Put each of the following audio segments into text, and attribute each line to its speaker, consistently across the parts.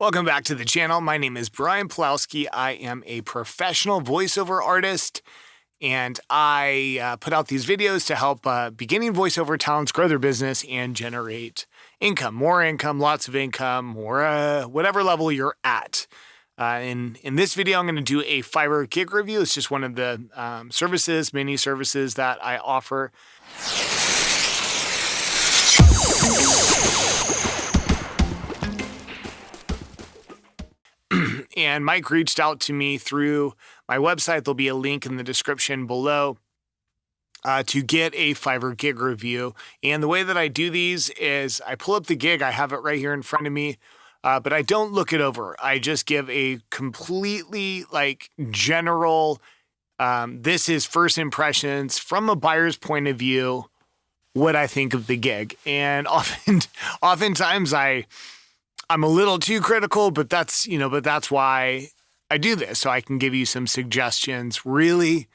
Speaker 1: Welcome back to the channel. My name is Brian Pulowski. I am a professional voiceover artist, and I put out these videos to help beginning voiceover talents grow their business and generate income, more income, lots of income, or whatever level you're at. In this video, I'm going to do a Fiverr gig review. It's just one of the mini services that I offer. And Mike reached out to me through my website. There'll be a link in the description below to get a Fiverr gig review. And the way that I do these is I pull up the gig. I have it right here in front of me, but I don't look it over. I just give a completely general, this is first impressions from a buyer's point of view, what I think of the gig. And oftentimes I'm a little too critical, but that's why I do this. So I can give you some suggestions. Really,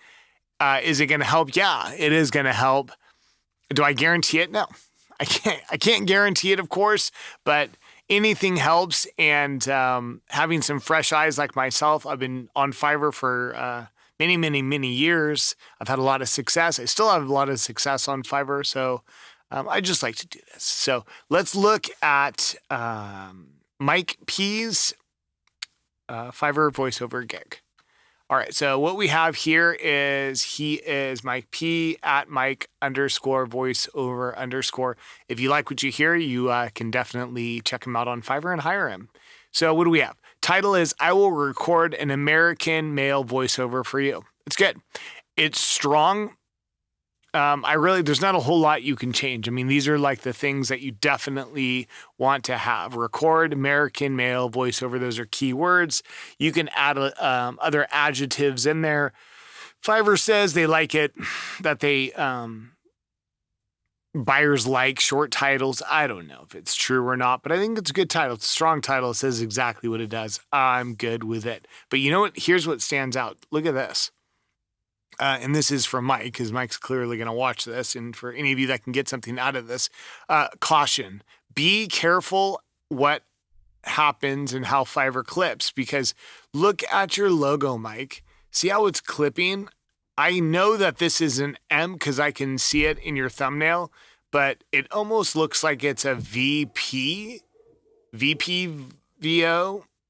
Speaker 1: is it going to help? Yeah, it is going to help. Do I guarantee it? No, I can't guarantee it, of course, but anything helps. And having some fresh eyes like myself, I've been on Fiverr for many years. I've had a lot of success. I still have a lot of success on Fiverr. So I just like to do this. So let's look at Mike P's Fiverr voiceover gig. All right, so what we have here is he is Mike P at Mike_voiceover_. If you like what you hear, you can definitely check him out on Fiverr and hire him. So what do we have? Title is, I will record an American male voiceover for you. It's good. It's strong. There's not a whole lot you can change. I mean, these are like the things that you definitely want to have. Record American male voiceover. Those are key words. You can add other adjectives in there. Fiverr says they like it, that buyers like short titles. I don't know if it's true or not, but I think it's a good title. It's a strong title. It says exactly what it does. I'm good with it. But you know what? Here's what stands out. Look at this. And this is from Mike, because Mike's clearly going to watch this. And for any of you that can get something out of this, caution, be careful what happens and how Fiverr clips, because look at your logo, Mike. See how it's clipping? I know that this is an M because I can see it in your thumbnail, but it almost looks like it's a VO.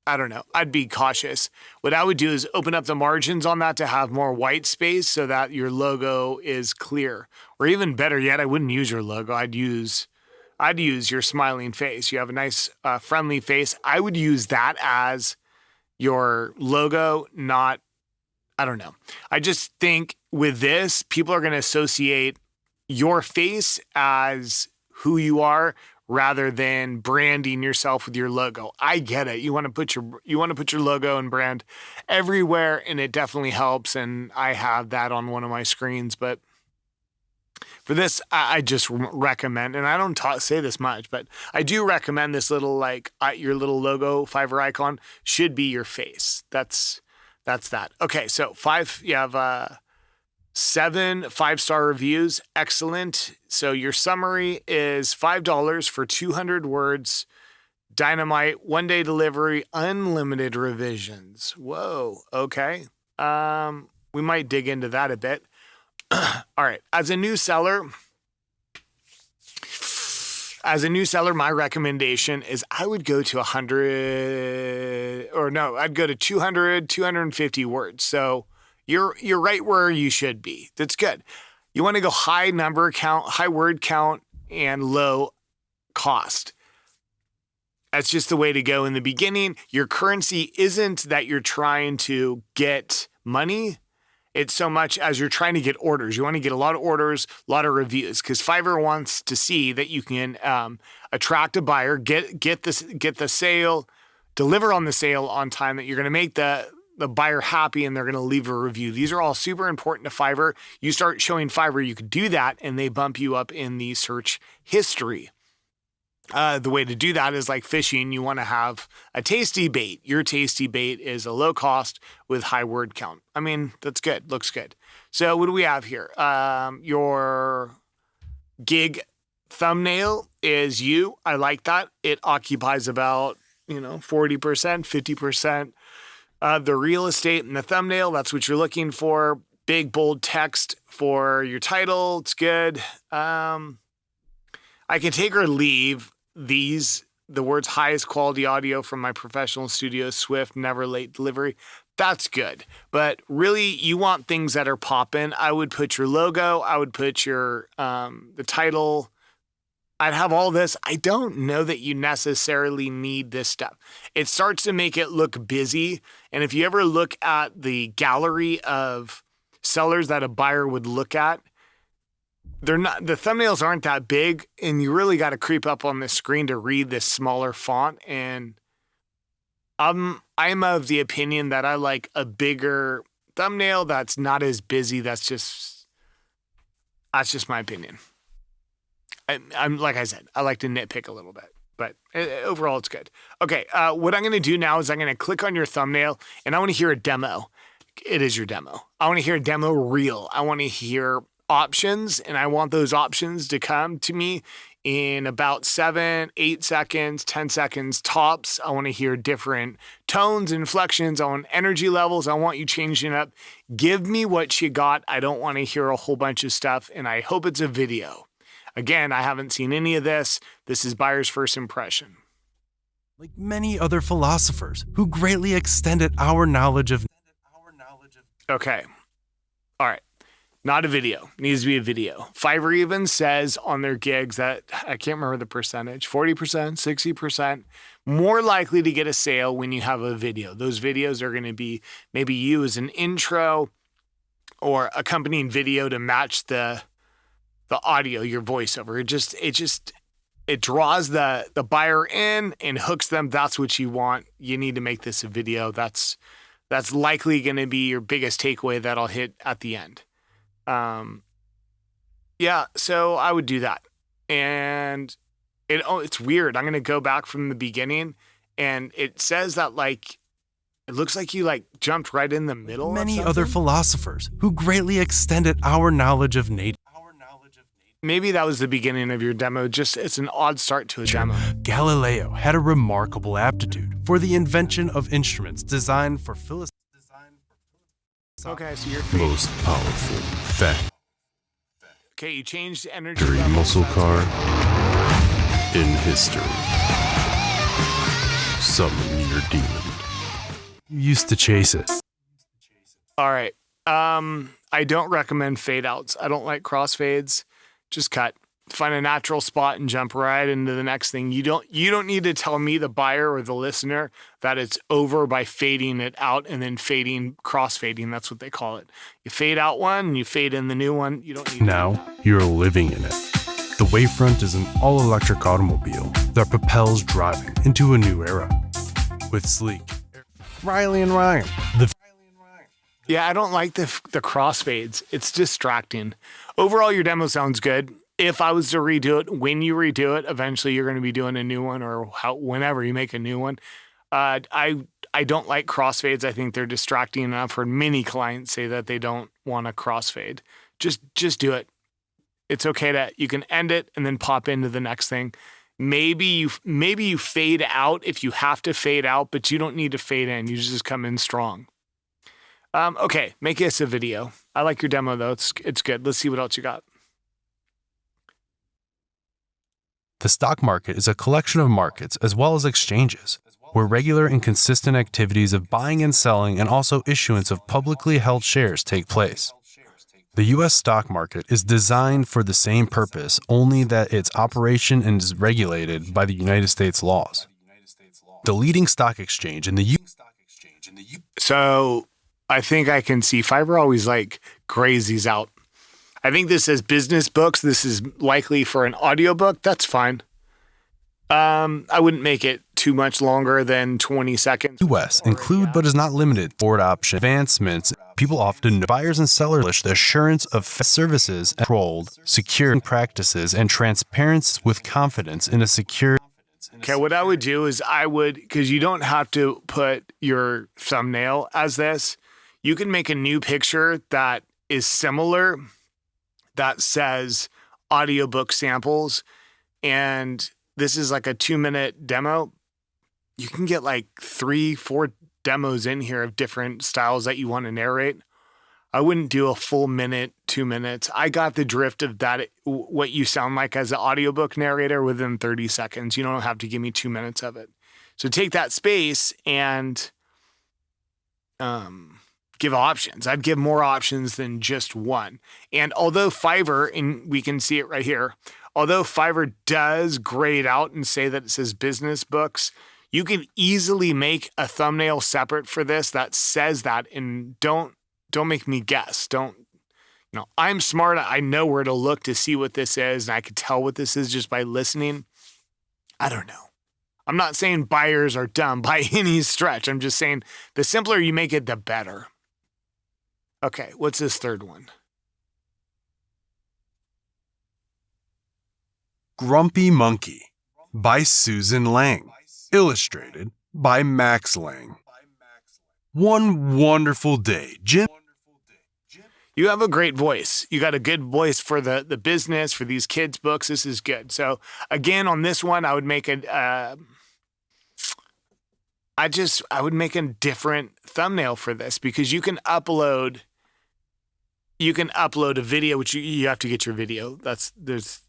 Speaker 1: I don't know. I'd be cautious. What I would do is open up the margins on that to have more white space so that your logo is clear. Or even better yet, I wouldn't use your logo. I'd use your smiling face. You have a nice, friendly face. I would use that as your logo, not, I don't know. I just think with this, people are going to associate your face as who you are, rather than branding yourself with your logo. I get it. You want to put your logo and brand everywhere, and it definitely helps. And I have that on one of my screens. But for this, I just recommend, and I don't say this much, but I do recommend this little your little logo Fiverr icon should be your face. That's that. Okay, so you have 7 5-star reviews. Excellent. So your summary is $5 for 200 words, dynamite, 1-day delivery, unlimited revisions. Whoa. Okay. We might dig into that a bit. All right. As a new seller, my recommendation is I would go to 250 words. So you're right where you should be. That's good. You want to go high word count, and low cost. That's just the way to go in the beginning. Your currency isn't that you're trying to get money. It's so much as you're trying to get orders. You want to get a lot of orders, a lot of reviews, because Fiverr wants to see that you can attract a buyer, get the sale, deliver on the sale on time, that you're going to make the buyer happy and they're going to leave a review. These are all super important to Fiverr. You start showing Fiverr you could do that, and they bump you up in the search history. The way to do that is like fishing. You want to have a tasty bait. Your tasty bait is a low cost with high word count. I mean, that's good. Looks good. So what do we have here? Your gig thumbnail is you. I like that. It occupies about 40%, 50%. The real estate and the thumbnail, that's what you're looking for. Big, bold text for your title. It's good. I can take or leave the words highest quality audio from my professional studio, Swift, never late delivery. That's good. But really, you want things that are popping. I would put your logo. I would put your the title. I'd have all this. I don't know that you necessarily need this stuff. It starts to make it look busy. And if you ever look at the gallery of sellers that a buyer would look at, the thumbnails aren't that big, and you really got to creep up on the screen to read this smaller font. And I'm of the opinion that I like a bigger thumbnail that's not as busy. That's just my opinion. I'm like I said, I like to nitpick a little bit, but overall it's good. Okay, what I'm going to do now is I'm going to click on your thumbnail, and I want to hear a demo. It is your demo. I want to hear a demo reel. I want to hear options, and I want those options to come to me in about 7, 8 seconds, 10 seconds tops. I want to hear different tones, inflections, I want energy levels. I want you changing up. Give me what you got. I don't want to hear a whole bunch of stuff, and I hope it's a video. Again, I haven't seen any of this. This is buyer's first impression.
Speaker 2: Like many other philosophers who greatly extended our knowledge of...
Speaker 1: Okay. All right. Not a video. Needs to be a video. Fiverr even says on their gigs that, I can't remember the percentage, 40%, 60%, more likely to get a sale when you have a video. Those videos are going to be maybe you as an intro or accompanying video to match the audio, your voiceover. It draws the buyer in and hooks them. That's what you want. You need to make this a video. That's likely going to be your biggest takeaway that I'll hit at the end. So I would do that. And it's weird. I'm going to go back from the beginning, and it says that it looks like you jumped right in the middle.
Speaker 2: Many other philosophers who greatly extended our knowledge of nature.
Speaker 1: Maybe that was the beginning of your demo. It's an odd start to a demo.
Speaker 2: Galileo had a remarkable aptitude for the invention of instruments designed for philosophy.
Speaker 1: Okay, so you're
Speaker 3: most powerful fact.
Speaker 1: Okay, you changed energy
Speaker 3: Every
Speaker 1: levels.
Speaker 3: muscle car in history. Summon your demon.
Speaker 2: You used to chase it.
Speaker 1: All right. I don't recommend fade outs. I don't like crossfades. Just cut. Find a natural spot and jump right into the next thing. You don't need to tell me, the buyer or the listener, that it's over by fading it out and then crossfading. That's what they call it. You fade out one and you fade in the new one. You don't need
Speaker 2: Now you're living in it. The Wavefront is an all-electric automobile that propels driving into a new era. With sleek Riley and Ryan.
Speaker 1: Yeah, I don't like the crossfades. It's distracting. Overall, your demo sounds good. If I was to redo it, when you redo it, eventually you're going to be doing a new one, or whenever you make a new one. I don't like crossfades. I think they're distracting, and I've heard many clients say that they don't want a crossfade. Just do it. It's okay you can end it and then pop into the next thing. Maybe you fade out if you have to fade out, but you don't need to fade in. You just come in strong. Okay, make this a video. I like your demo though. It's good. Let's see what else you got.
Speaker 2: The stock market is a collection of markets as well as exchanges, where regular and consistent activities of buying and selling and also issuance of publicly held shares take place. The U.S. stock market is designed for the same purpose, only that its operation is regulated by the United States laws. The leading stock exchange in the U.S.
Speaker 1: So I think I can see Fiverr always grays these out. I think this says business books. This is likely for an audiobook. That's fine. I wouldn't make it too much longer than 20 seconds.
Speaker 2: U.S. include but is not limited board option advancements. People often know buyers and sellers the assurance of services, controlled, secure practices, and transparency with confidence in a secure.
Speaker 1: Okay, what I would do is because you don't have to put your thumbnail as this. You can make a new picture that is similar, that says audiobook samples, and this is like a 2-minute demo. you can get like 3-4 demos in here of different styles that you want to narrate. I wouldn't do a full minute, 2 minutes. I got the drift of that, what you sound like as an audiobook narrator within 30 seconds. You don't have to give me 2 minutes of it. So take that space and give options. I'd give more options than just one. And although Fiverr, and we can see it right here, although Fiverr does grade out and say that it says business books, you can easily make a thumbnail separate for this that says that, and don't make me guess. I'm smart. I know where to look to see what this is, and I could tell what this is just by listening. I don't know. I'm not saying buyers are dumb by any stretch. I'm just saying the simpler you make it, the better. Okay, what's this third one?
Speaker 2: Grumpy Monkey by Susan Lang. Illustrated by Max Lang. One wonderful day, Jim.
Speaker 1: You have a great voice. You got a good voice for the business, for these kids' books. This is good. So again, on this one, I would make I would make a different thumbnail for this, because you can upload a video, which you have to get your video. There's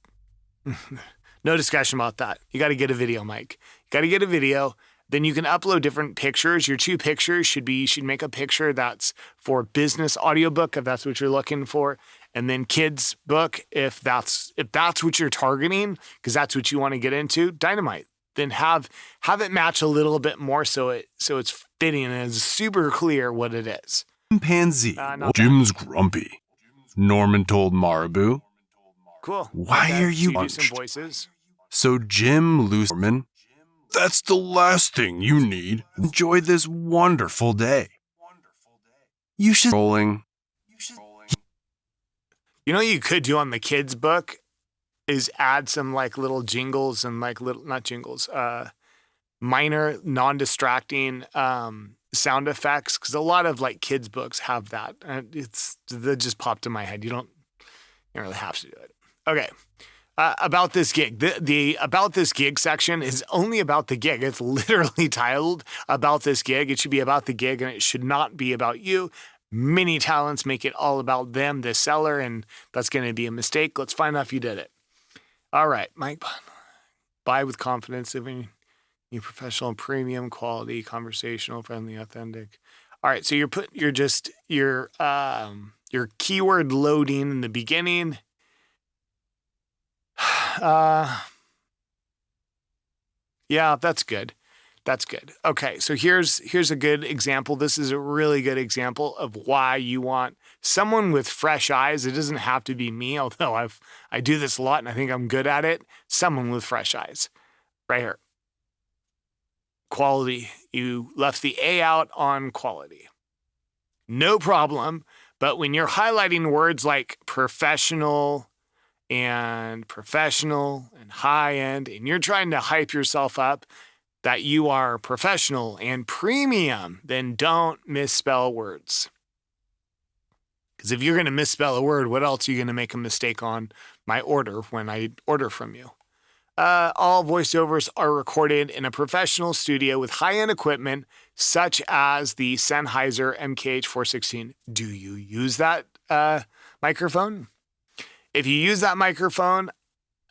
Speaker 1: no discussion about that. You got to get a video, Mike. You got to get a video. Then you can upload different pictures. Your 2 pictures should make a picture that's for business audiobook, if that's what you're looking for. And then kids book, if that's what you're targeting, because that's what you want to get into, dynamite. Then have it match a little bit more so it's fitting and it's super clear what it is.
Speaker 2: Chimpanzee. Jim's grumpy. Norman told Marabou.
Speaker 1: Cool.
Speaker 2: Why are you
Speaker 1: do some voices?
Speaker 2: So Jim loosed Norman. That's the last thing you need. Enjoy this wonderful day. You should rolling.
Speaker 1: You know what you could do on the kids book is add some like little jingles and like not jingles, minor non-distracting sound effects, because a lot of like kids books have that. That just popped in my head. You don't really have to do it. Okay. About this gig. The about this gig section is only about the gig. It's literally titled about this gig. It should be about the gig, and it should not be about you. Many talents make it all about them, the seller, and that's going to be a mistake. Let's find out if you did it. All right, Mike. Buy with confidence, living your professional, premium quality, conversational, friendly, authentic. All right, so your keyword loading in the beginning. Yeah, that's good. That's good. Okay, so here's a good example. This is a really good example of why you want someone with fresh eyes. It doesn't have to be me, although I do this a lot and I think I'm good at it. Someone with fresh eyes. Right here. Quality. You left the A out on quality. No problem. But when you're highlighting words like professional and high end, and you're trying to hype yourself up that you are professional and premium, then don't misspell words. Because if you're going to misspell a word, what else are you going to make a mistake on my order when I order from you? All voiceovers are recorded in a professional studio with high-end equipment, such as the Sennheiser MKH416. Do you use that microphone? If you use that microphone,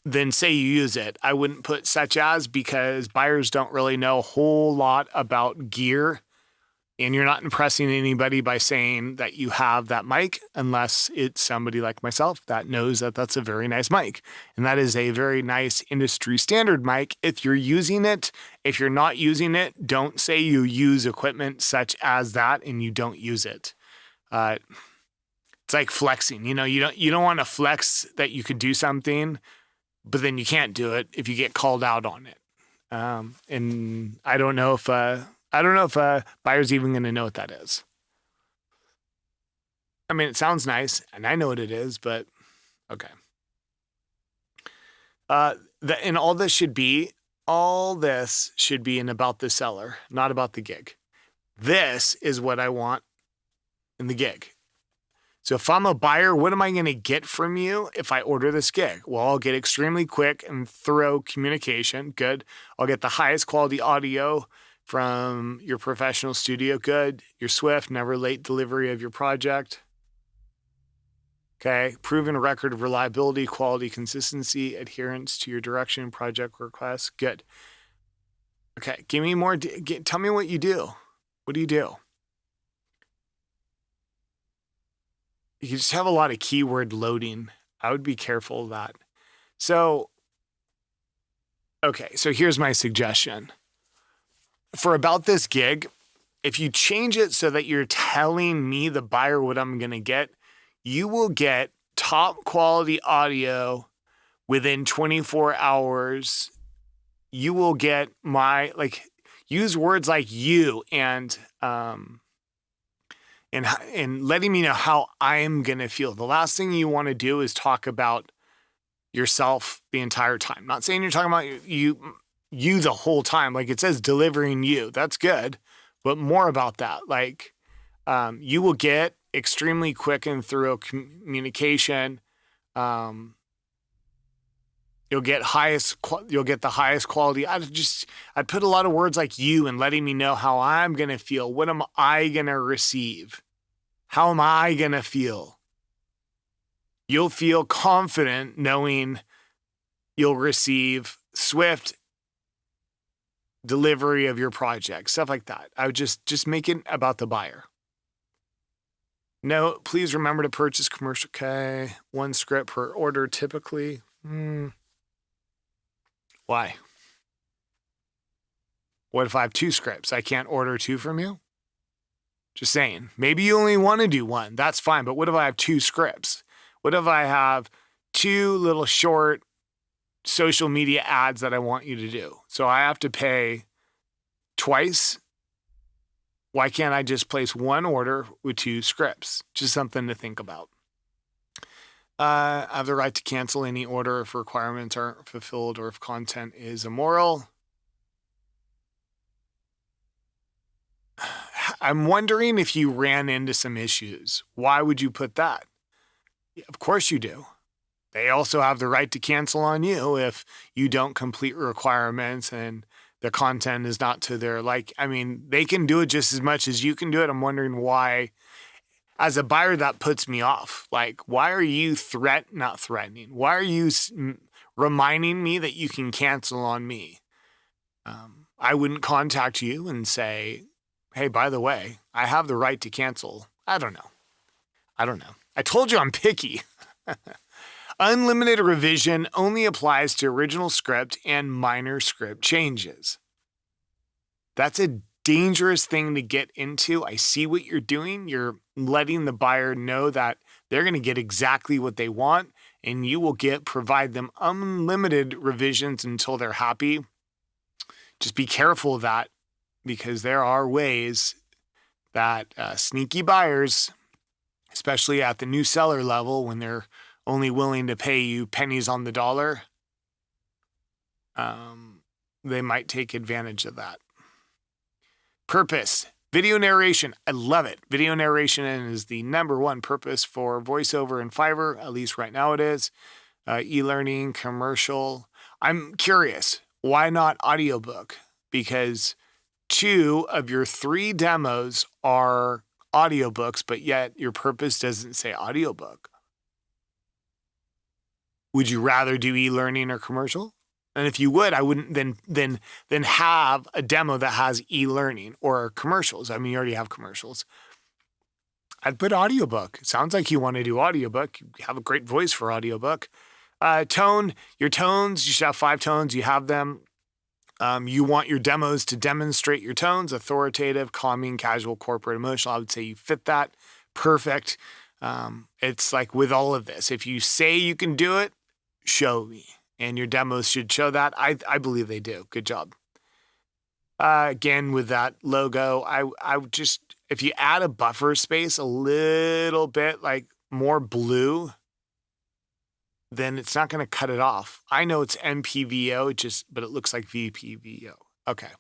Speaker 1: then say you use it. I wouldn't put such as, because buyers don't really know a whole lot about gear, and you're not impressing anybody by saying that you have that mic unless it's somebody like myself that knows that that's a very nice mic. And that is a very nice industry standard mic. If you're using it, if you're not using it, don't say you use equipment such as that and you don't use it. It's like flexing. You don't want to flex that you could do something, but then you can't do it if you get called out on it. And I don't know if buyer's even going to know what that is. I mean, it sounds nice, and I know what it is, but okay. And all this should be in about the seller, not about the gig. This is what I want in the gig. So if I'm a buyer, what am I going to get from you if I order this gig? Well, I'll get extremely quick and thorough communication. Good. I'll get the highest quality audio from your professional studio. Good. You're swift, never late delivery of your project. Okay. Proven record of reliability, quality, consistency, adherence to your direction, project requests. Good. Okay. Give me more. Tell me what you do. What do you do? You just have a lot of keyword loading. I would be careful of that. So, okay. So here's my suggestion. For about this gig, if you change it so that you're telling me, the buyer, what I'm going to get, you will get top quality audio within 24 hours. You will get use words like you and letting me know how I'm going to feel. The last thing you want to do is talk about yourself the entire time. Not saying you're talking about you the whole time. Like it says delivering you. That's good. But more about that. Like you will get extremely quick and thorough communication. You'll get the highest quality. I'd put a lot of words like you and letting me know how I'm going to feel. What am I going to receive? How am I going to feel? You'll feel confident knowing you'll receive swift delivery of your project, stuff like that. I would just make it about the buyer. No, please remember to purchase commercial. Okay. 1 script per order typically. Why? What if I have 2 scripts? I can't order 2 from you? Just saying. Maybe you only want to do 1. That's fine. But what if I have 2 scripts? What if I have 2 little short social media ads that I want you to do? So I have to pay twice. Why can't I just place 1 order with 2 scripts? Just something to think about. I have the right to cancel any order if requirements aren't fulfilled or if content is immoral. I'm wondering if you ran into some issues. Why would you put that? Of course you do. They also have the right to cancel on you if you don't complete requirements and the content is not to their they can do it just as much as you can do it. I'm wondering why, as a buyer, that puts me off. Like, why are you not threatening? Why are you reminding me that you can cancel on me? I wouldn't contact you and say, hey, by the way, I have the right to cancel. I don't know. I told you I'm picky. Unlimited revision only applies to original script and minor script changes. That's a dangerous thing to get into. I see what you're doing. You're letting the buyer know that they're going to get exactly what they want, and you will provide them unlimited revisions until they're happy. Just be careful of that, because there are ways that sneaky buyers, especially at the new seller level, when they're only willing to pay you pennies on the dollar, they might take advantage of that. Purpose. Video narration. I love it. Video narration is the #1 purpose for voiceover and Fiverr, at least right now it is. E-learning, commercial. I'm curious, why not audiobook? Because 2 of your 3 demos are audiobooks, but yet your purpose doesn't say audiobook. Would you rather do e-learning or commercial? And if you would, I wouldn't then have a demo that has e-learning or commercials. I mean, you already have commercials. I'd put audiobook. It sounds like you want to do audiobook. You have a great voice for audiobook. Tone, your tones, you should have 5 tones. You have them. You want your demos to demonstrate your tones: authoritative, calming, casual, corporate, emotional. I would say you fit that. Perfect. It's like with all of this, if you say you can do it, show me. And your demos should show that. I believe they do. Good job. Again, with that logo, I would just, if you add a buffer space a little bit, like more blue, then it's not going to cut it off. I know it's MPVO, but it looks like VPVO. Okay.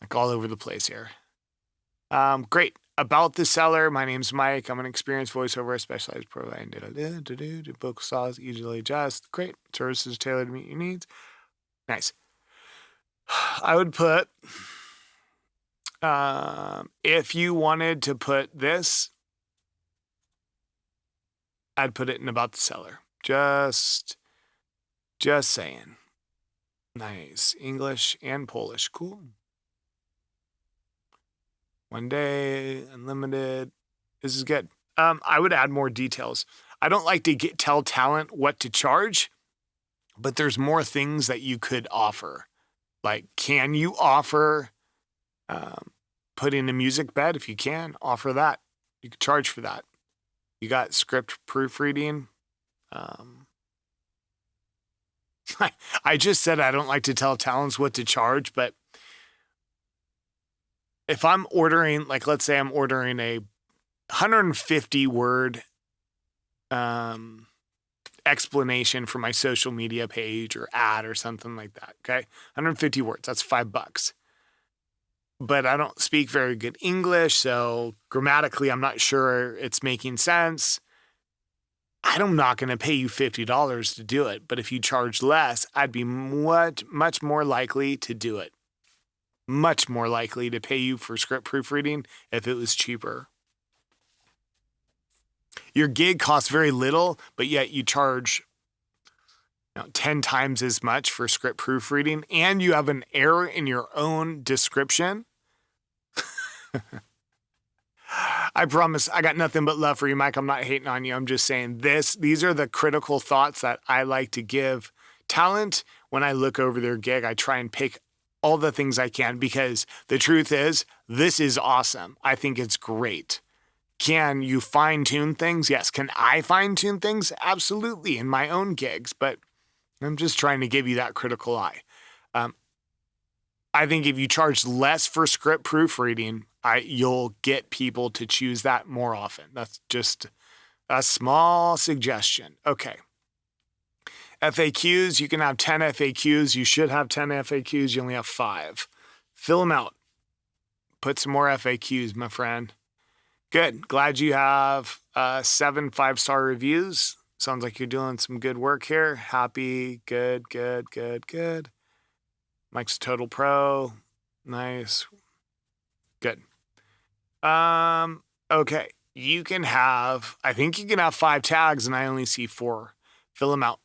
Speaker 1: Like all over the place here. Great. About the seller, my name's Mike. I'm an experienced voiceover specialized providing book styles, easily adjust. Great. Services tailored to meet your needs. Nice. I would put If you wanted to put this, I'd put it in about the seller. Just saying. Nice. English and Polish. Cool. 1 day, unlimited. This is good. I would add more details. I don't like to tell talent what to charge, but there's more things that you could offer. Like, can you offer putting a music bed? If you can, offer that. You can charge for that. You got script proofreading. I just said I don't like to tell talents what to charge, but if I'm ordering, like, let's say I'm ordering a 150 word explanation for my social media page or ad or something like that. Okay. 150 words. That's $5. But I don't speak very good English. So grammatically, I'm not sure it's making sense. I'm not going to pay you $50 to do it. But if you charge less, I'd be much more likely to do it. Much more likely to pay you for script proofreading if it was cheaper. Your gig costs very little, but yet you charge 10 times as much for script proofreading, and you have an error in your own description. I promise I got nothing but love for you, Mike. I'm not hating on you. I'm just saying these are the critical thoughts that I like to give talent when I look over their gig. I try and pick all the things I can because the truth is, this is awesome. I think it's great. Can you fine-tune things? Yes. Can I fine-tune things? Absolutely, in my own gigs, but I'm just trying to give you that critical eye. I think if you charge less for script proofreading, you'll get people to choose that more often. That's just a small suggestion. Okay. FAQs, you can have 10 FAQs. You should have 10 FAQs. You only have 5. Fill them out. Put some more FAQs, my friend. Good. Glad you have 7 5-star reviews. Sounds like you're doing some good work here. Happy. Good. Mike's a total pro. Nice. Good. Okay. I think you can have 5 tags and I only see 4. Fill them out.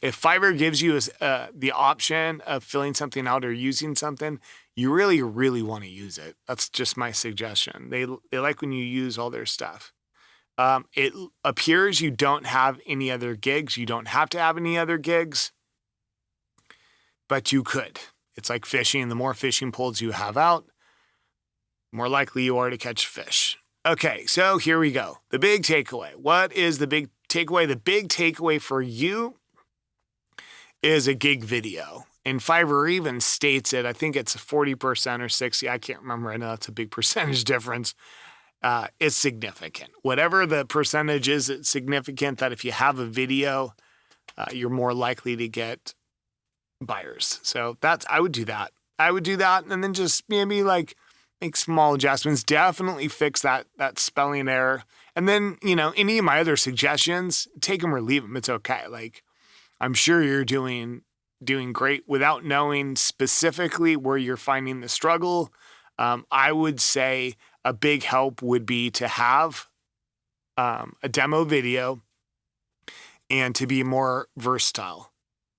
Speaker 1: If Fiverr gives you the option of filling something out or using something, you really, really want to use it. That's just my suggestion. They like when you use all their stuff. It appears you don't have any other gigs. You don't have to have any other gigs, but you could. It's like fishing. The more fishing poles you have out, the more likely you are to catch fish. Okay, so here we go. The big takeaway. What is the big takeaway? The big takeaway for you is a gig video. And Fiverr even states it. I think it's 40% or 60%. I can't remember. I know it's a big percentage difference. It's significant. Whatever the percentage is, it's significant that if you have a video, you're more likely to get buyers. So I would do that. And then just maybe like make small adjustments. Definitely fix that spelling error. And then, any of my other suggestions, take them or leave them. It's okay. Like, I'm sure you're doing great without knowing specifically where you're finding the struggle. I would say a big help would be to have a demo video and to be more versatile.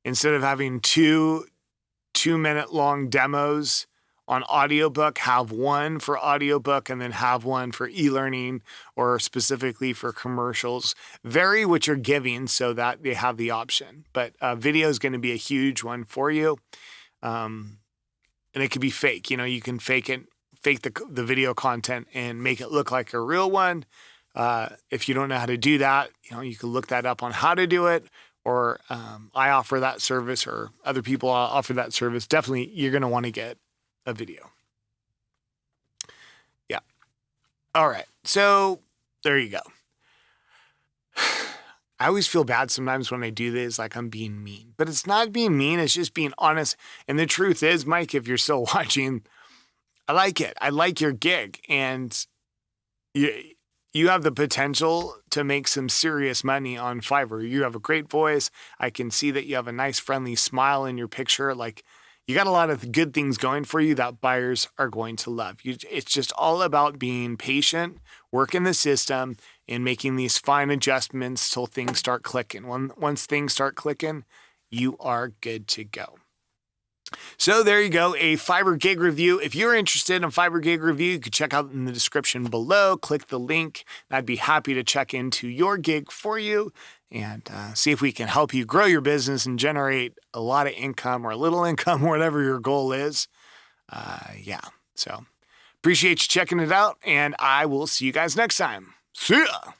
Speaker 1: Instead of having 2-minute long demos on audiobook, have one for audiobook and then have one for e-learning or specifically for commercials. Vary what you're giving so that they have the option. But video is going to be a huge one for you. And it could be fake. You can fake the video content and make it look like a real one. If you don't know how to do that, you can look that up on how to do it. Or I offer that service or other people offer that service. Definitely, you're going to want to get a video. Yeah. All right. So there you go. I always feel bad sometimes when I do this, like I'm being mean. But it's not being mean. It's just being honest. And the truth is, Mike, if you're still watching, I like it. I like your gig. And you have the potential to make some serious money on Fiverr. You have a great voice. I can see that you have a nice, friendly smile in your picture. Like, you got a lot of good things going for you that buyers are going to love. It's just all about being patient, working the system, and making these fine adjustments till things start clicking. Once things start clicking, you are good to go. So there you go, a Fiverr gig review. If you're interested in Fiverr gig review, you can check out in the description below. Click the link. I'd be happy to check into your gig for you and see if we can help you grow your business and generate a lot of income or a little income, whatever your goal is. So appreciate you checking it out, and I will see you guys next time. See ya!